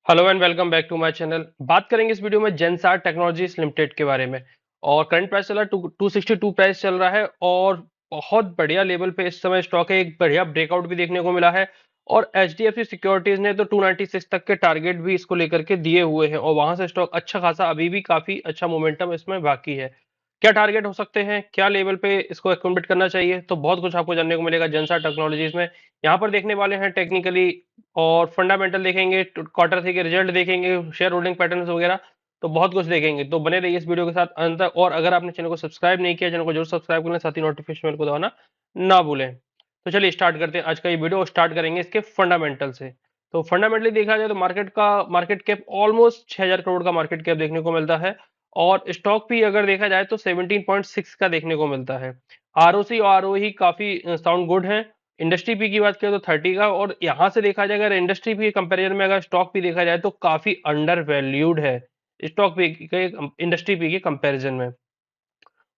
Hello and welcome back to my channel. बात करेंगे इस वीडियो में जेनसार टेक्नोलॉजीज लिमिटेड के बारे में। और करंट प्राइस चल रहा है 262 प्राइस चल रहा है और बहुत बढ़िया लेवल पे इस समय स्टॉक है। एक बढ़िया ब्रेकआउट भी देखने को मिला है और एचडीएफसी सिक्योरिटीज ने तो 296 तक के टारगेट भी इसको लेकर के दिए हुए हैं और वहां से स्टॉक अच्छा खासा अभी भी काफी अच्छा मोमेंटम इसमें बाकी है। क्या टारगेट हो सकते हैं, क्या लेवल पे इसको अकोमोडेट करना चाहिए, तो बहुत कुछ आपको जानने को मिलेगा जेनसार टेक्नोलॉजीज में। यहाँ पर देखने वाले हैं टेक्निकली और फंडामेंटल देखेंगे, क्वार्टर थ्री के रिजल्ट देखेंगे, शेयर होल्डिंग पैटर्न्स वगैरह। तो बहुत कुछ देखेंगे, तो बने रहिए इस वीडियो के साथ अंत तक। और अगर आपने चैनल को सब्सक्राइब नहीं किया, चैनल को जरूर सब्सक्राइब कर लें, साथ ही नोटिफिकेशन बेल को दबाना ना भूलें। तो चलिए स्टार्ट करते हैं आज का ये वीडियो। स्टार्ट करेंगे इसके फंडामेंटल से। तो फंडामेंटली देखा जाए तो मार्केट कैप ऑलमोस्ट 6000 करोड़ का मार्केट कैप देखने को मिलता है। और स्टॉक भी अगर देखा जाए तो 17.6 का देखने को मिलता है। आरओसी और आरओई काफी साउंड गुड है। इंडस्ट्री पी की बात करें तो 30 का, और यहां से देखा जाए अगर इंडस्ट्री पी के कंपैरिजन में अगर स्टॉक पी देखा जाए तो काफी अंडर वैल्यूड है स्टॉक पी के इंडस्ट्री पी के कंपैरिजन में।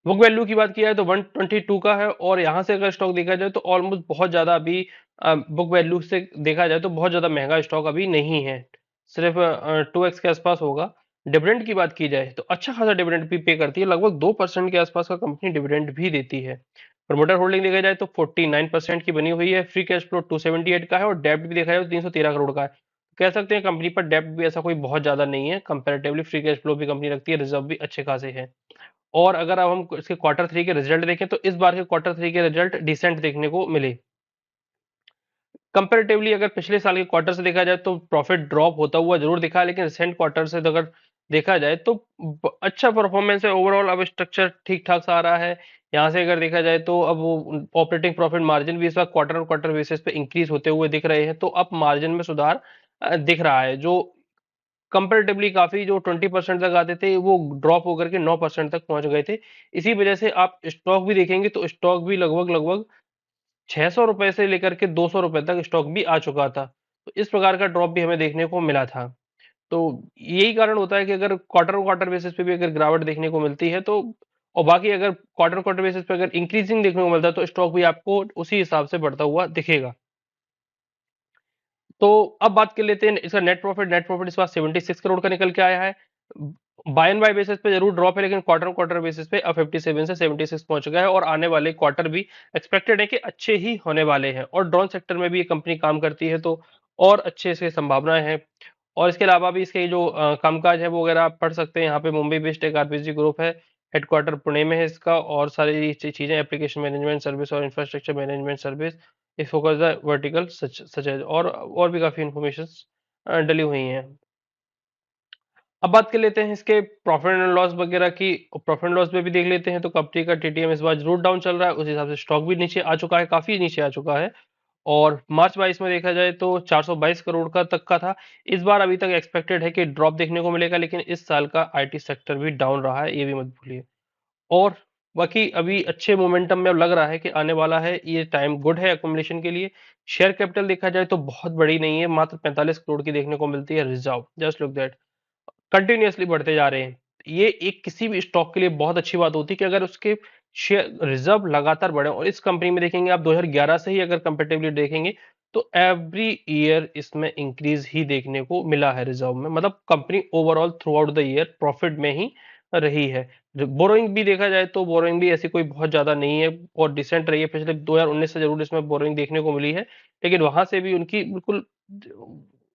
बुक वैल्यू की बात किया है तो 122 का है, और यहां से अगर स्टॉक देखा जाए तो ऑलमोस्ट बहुत ज्यादा अभी बुक वैल्यू से देखा जाए तो बहुत ज्यादा महंगा स्टॉक अभी नहीं है। सिर्फ 2x के आसपास होगा। डिविडेंड की बात की जाए तो अच्छा खासा डिविडेंड भी पे करती है, लगभग 2% के आसपास का कंपनी डिविडेंड भी देती है। प्रमोटर होल्डिंग देखा जाए तो 49% की बनी हुई है। फ्री कैश फ्लो 278 का है और डेब्ट भी देखा जाए तो 313 करोड़ का है। कह सकते हैं कंपनी पर डेब्ट भी ऐसा कोई बहुत ज्यादा नहीं है, कंपैरेटिवली फ्री कैश फ्लो भी कंपनी रखती है, रिजर्व भी अच्छे खासे हैं। और अगर अब हम इसके क्वार्टर थ्री के रिजल्ट देखें तो इस बार के क्वार्टर थ्री के रिजल्ट डिसेंट देखने को मिले। कंपैरेटिवली अगर पिछले साल के क्वार्टर से देखा जाए तो प्रॉफिट ड्रॉप होता हुआ जरूर दिखा, लेकिन रिसेंट क्वार्टर से तो अगर देखा जाए तो अच्छा परफॉर्मेंस है ओवरऑल। अब स्ट्रक्चर ठीक ठाक सा आ रहा है। यहाँ से अगर देखा जाए तो अब वो ऑपरेटिंग प्रॉफिट मार्जिन भी इस बार क्वार्टर और क्वार्टर बेसिस पे इंक्रीज होते हुए दिख रहे हैं, तो अब मार्जिन में सुधार दिख रहा है। जो कंपैरेटिवली काफी जो 20% तक आते थे वो ड्रॉप होकर के 9% तक पहुंच गए थे। इसी वजह से आप स्टॉक भी देखेंगे तो स्टॉक भी लगभग लगभग 600 रुपए से लेकर के 200 रुपए तक स्टॉक भी आ चुका था। तो इस प्रकार का ड्रॉप भी हमें देखने को मिला था। तो यही कारण होता है कि अगर क्वार्टर क्वार्टर बेसिस पे भी अगर गिरावट देखने को मिलती है तो, और बाकी अगर क्वार्टर क्वार्टर बेसिस पे अगर इंक्रीजिंग देखने को मिलता है तो स्टॉक भी आपको उसी हिसाब से बढ़ता हुआ दिखेगा। तो अब बात कर लेते हैं इसका नेट प्रॉफिट। नेट प्रॉफिट इस बार 76 करोड़ का निकल के आया है। बाय एंड बाय बेसिस पे जरूर ड्रॉप है, लेकिन क्वार्टर क्वार्टर बेसिस पे अब 57 से 76 पहुंच गया है, और आने वाले क्वार्टर भी एक्सपेक्टेड है कि अच्छे ही होने वाले हैं। और ड्रोन सेक्टर में भी ये कंपनी काम करती है, तो और अच्छे से संभावनाएं हैं। और इसके अलावा भी इसके जो कामकाज है वो वगैरह आप पढ़ सकते हैं। यहाँ पे मुंबई बेस्ड एक आरपीजी ग्रुप है, हेडक्वार्टर पुणे में है इसका, और सारी चीजें एप्लीकेशन मैनेजमेंट सर्विस और इंफ्रास्ट्रक्चर मैनेजमेंट सर्विस इस फोकस द वर्टिकल सच है, और भी काफी इंफॉर्मेशन डली हुई हैं। अब बात कर लेते हैं इसके प्रॉफिट एंड लॉस वगैरह की। प्रॉफिट एंड लॉस में भी देख लेते हैं तो कंपनी का टीटीएम इस बार जरूर डाउन चल रहा है, उस हिसाब से स्टॉक भी नीचे आ चुका है, काफी नीचे आ चुका है। और मार्च 22 में देखा जाए तो 422 करोड़ का तक का था। इस बार अभी तक एक्सपेक्टेड है कि ड्रॉप देखने को मिलेगा, लेकिन इस साल का आईटी सेक्टर भी डाउन रहा है, ये भी मत भूलिए। और बाकी अभी अच्छे मोमेंटम में अब लग रहा है कि आने वाला है, ये टाइम गुड है एकुमुलेशन के लिए। शेयर कैपिटल देखा जाए तो बहुत बड़ी नहीं है, मात्र 45 करोड़ की देखने को मिलती है reserve. Just look that, continuously बढ़ते जा रहे हैं। ये एक किसी भी स्टॉक के लिए बहुत अच्छी बात होती है कि अगर उसके शेयर रिजर्व लगातार बढ़े। और इस कंपनी में देखेंगे आप 2011 से ही अगर कंपेटिवली देखेंगे तो एवरी ईयर इसमें इंक्रीज ही देखने को मिला है रिजर्व में। मतलब company overall through out the year profit में ही रही है। बोरोइंग भी देखा जाए तो बोरोइंग भी ऐसी कोई बहुत ज्यादा नहीं है और डिसेंट रही है। पिछले 2019 से जरूर इसमें बोरोइंग देखने को मिली है, लेकिन वहां से भी उनकी बिल्कुल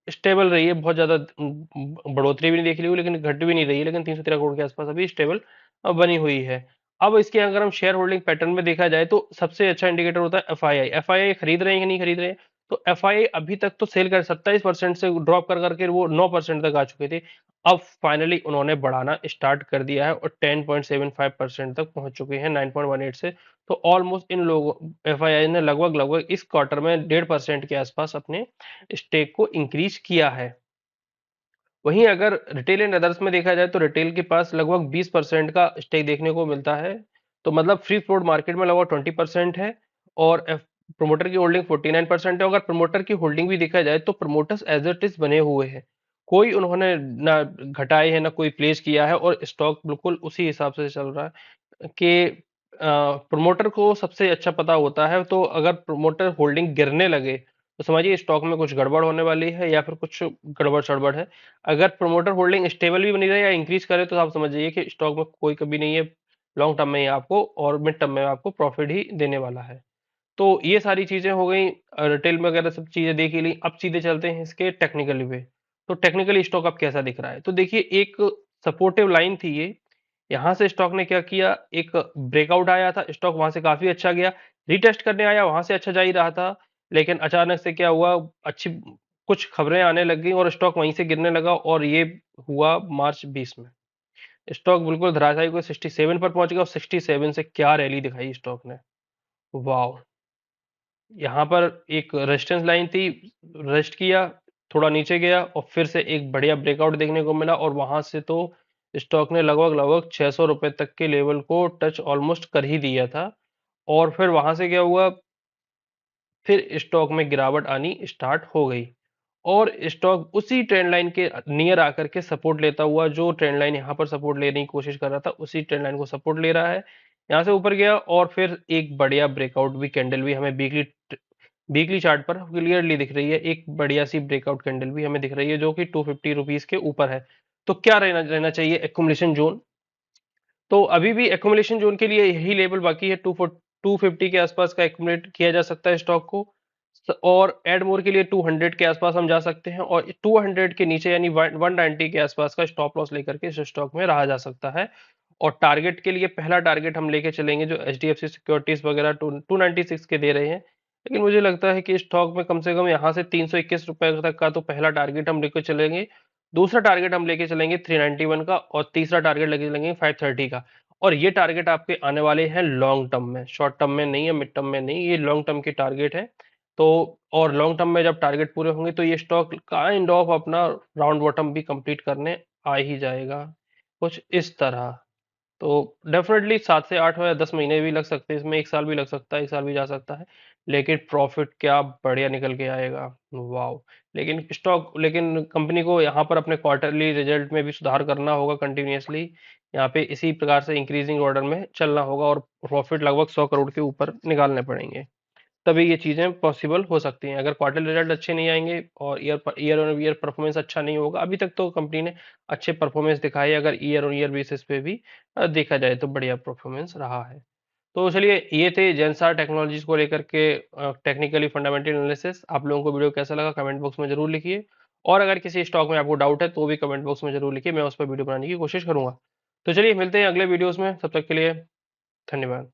स्टेबल रही है। बहुत ज्यादा बढ़ोतरी भी नहीं देख ली हुई, लेकिन घट भी नहीं रही है, लेकिन 313 करोड़ के आसपास अभी स्टेबल बनी हुई है। अब इसके अगर हम शेयर होल्डिंग पैटर्न में देखा जाए तो सबसे अच्छा इंडिकेटर होता है एफआईआई। एफआईआई खरीद रहे हैं कि नहीं खरीद रहे हैं। तो एफआईआई अभी तक तो सेल कर 27% से ड्रॉप कर करके वो 9% तक आ चुके थे। अब फाइनली उन्होंने बढ़ाना स्टार्ट कर दिया है और 10.75% तक पहुंच चुके हैं 9.18 से। तो ऑलमोस्ट इन लोगों एफआईआई ने लगभग लगभग इस क्वार्टर में 1.5% के आसपास अपने स्टेक को इंक्रीज किया है। वहीं अगर रिटेल एंड अदर्स में देखा जाए तो रिटेल के पास लगभग 20% का स्टेक देखने को मिलता है। तो मतलब फ्री फ्लोट मार्केट में लगभग 20% है। और प्रोमोटर की होल्डिंग 49% है। अगर प्रोमोटर की होल्डिंग भी देखा जाए तो प्रोमोटर्स एज इट इज बने हुए हैं, कोई उन्होंने ना घटाए है ना कोई प्लेस किया है, और स्टॉक बिल्कुल उसी हिसाब से चल रहा है कि प्रमोटर को सबसे अच्छा पता होता है। तो अगर प्रमोटर होल्डिंग गिरने लगे तो समझिए स्टॉक में कुछ गड़बड़ होने वाली है या फिर कुछ गड़बड़ सड़बड़ है। अगर प्रमोटर होल्डिंग स्टेबल भी बनी रहे या इंक्रीज करे तो आप समझ जाइए कि स्टॉक में कोई कभी नहीं है, लॉन्ग टर्म में ही आपको और मिड टर्म में आपको प्रॉफिट ही देने वाला है। तो ये सारी चीजें हो गई, रिटेल में वगैरह सब चीजें देख ही ली। अब सीधे चलते हैं इसके टेक्निकली पे। तो टेक्निकली स्टॉक अब कैसा दिख रहा है, तो देखिए एक सपोर्टिव लाइन थी ये, यहां से स्टॉक ने क्या किया, एक ब्रेकआउट आया था, स्टॉक वहां से काफी अच्छा गया, रीटेस्ट करने आया, वहां से अच्छा जा ही रहा था, लेकिन अचानक से क्या हुआ, अच्छी कुछ खबरें आने लग गई और स्टॉक वहीं से गिरने लगा। और ये हुआ मार्च 20 में, स्टॉक बिल्कुल धराशायी को 67 पर पहुंच गया और 67 से क्या रैली दिखाई स्टॉक ने, वाह। यहाँ पर एक रेजिस्टेंस लाइन थी, रेस्ट किया, थोड़ा नीचे गया और फिर से एक बढ़िया ब्रेकआउट देखने को मिला और वहां से तो स्टॉक ने लगभग लगभग 600 रुपए तक के लेवल को टच ऑलमोस्ट कर ही दिया था। और फिर वहां से क्या हुआ, फिर स्टॉक में गिरावट आनी स्टार्ट हो गई और स्टॉक उसी ट्रेंड लाइन के नियर आकर के सपोर्ट लेता हुआ, जो ट्रेंड लाइन यहाँ पर सपोर्ट लेने की कोशिश कर रहा था उसी ट्रेंड लाइन को सपोर्ट ले रहा है, यहाँ से ऊपर गया और फिर एक बढ़िया ब्रेकआउट भी कैंडल भी हमें वीकली चार्ट पर क्लियरली दिख रही है, एक बढ़िया सी ब्रेकआउट कैंडल भी हमें दिख रही है जो कि 250 रुपीज के ऊपर है। तो क्या रहना चाहिए, एक्युमुलेशन जोन। तो अभी भी एक्युमुलेशन जोन के लिए यही लेवल बाकी है, 250 के आसपास का एक्युमुलेट किया जा सकता है स्टॉक को। और एड मोर के लिए 200 के आसपास हम जा सकते हैं और 200 के नीचे यानी 190 के आसपास का स्टॉप लॉस लेकर के इस स्टॉक में रहा जा सकता है। और टारगेट के लिए पहला टारगेट हम लेके चलेंगे जो H D F C securities वगैरह 296 के दे रहे हैं, लेकिन मुझे लगता है कि स्टॉक में कम से कम यहाँ से 321 रुपए तक का तो पहला टारगेट हम लेके चलेंगे, दूसरा टारगेट हम लेके चलेंगे 391 का और तीसरा टारगेट लेके चलेंगे 530 का। और ये टारगेट आपके आने वाले हैं लॉन्ग टर्म में, शॉर्ट टर्म में नहीं है, मिड टर्म में नहीं, ये लॉन्ग टर्म के टारगेट है। तो और लॉन्ग टर्म में जब टारगेट पूरे होंगे तो ये स्टॉक काइंड ऑफ अपना राउंड बॉटम भी कंप्लीट करने आ ही जाएगा, कुछ इस तरह। तो डेफिनेटली 7 से 8 या 10 महीने भी लग सकते हैं इसमें, 1 साल भी लग सकता है, 1 साल भी जा सकता है, लेकिन प्रॉफिट क्या बढ़िया निकल के आएगा, वाह। लेकिन कंपनी को यहाँ पर अपने क्वार्टरली रिजल्ट में भी सुधार करना होगा कंटिन्यूअसली, यहाँ पे इसी प्रकार से इंक्रीजिंग ऑर्डर में चलना होगा और प्रॉफिट लगभग 100 करोड़ के ऊपर निकालने पड़ेंगे, तभी ये चीजें पॉसिबल हो सकती हैं। अगर क्वार्टर रिजल्ट अच्छे नहीं आएंगे और ईयर ऑन ईयर परफॉर्मेंस अच्छा नहीं होगा, अभी तक तो कंपनी ने अच्छे परफॉर्मेंस दिखाई है, अगर ईयर ऑन ईयर बेसिस पे भी देखा जाए तो बढ़िया परफॉर्मेंस रहा है। तो चलिए ये थे जेंसार टेक्नोलॉजीज को लेकर के टेक्निकली फंडामेंटल एनालिसिस। आप लोगों को वीडियो कैसा लगा कमेंट बॉक्स में जरूर लिखिए, और अगर किसी स्टॉक में आपको डाउट है तो भी कमेंट बॉक्स में जरूर लिखिए, मैं उस पर वीडियो बनाने की कोशिश करूंगा। तो चलिए मिलते हैं अगले वीडियोस में, तब तक के लिए धन्यवाद।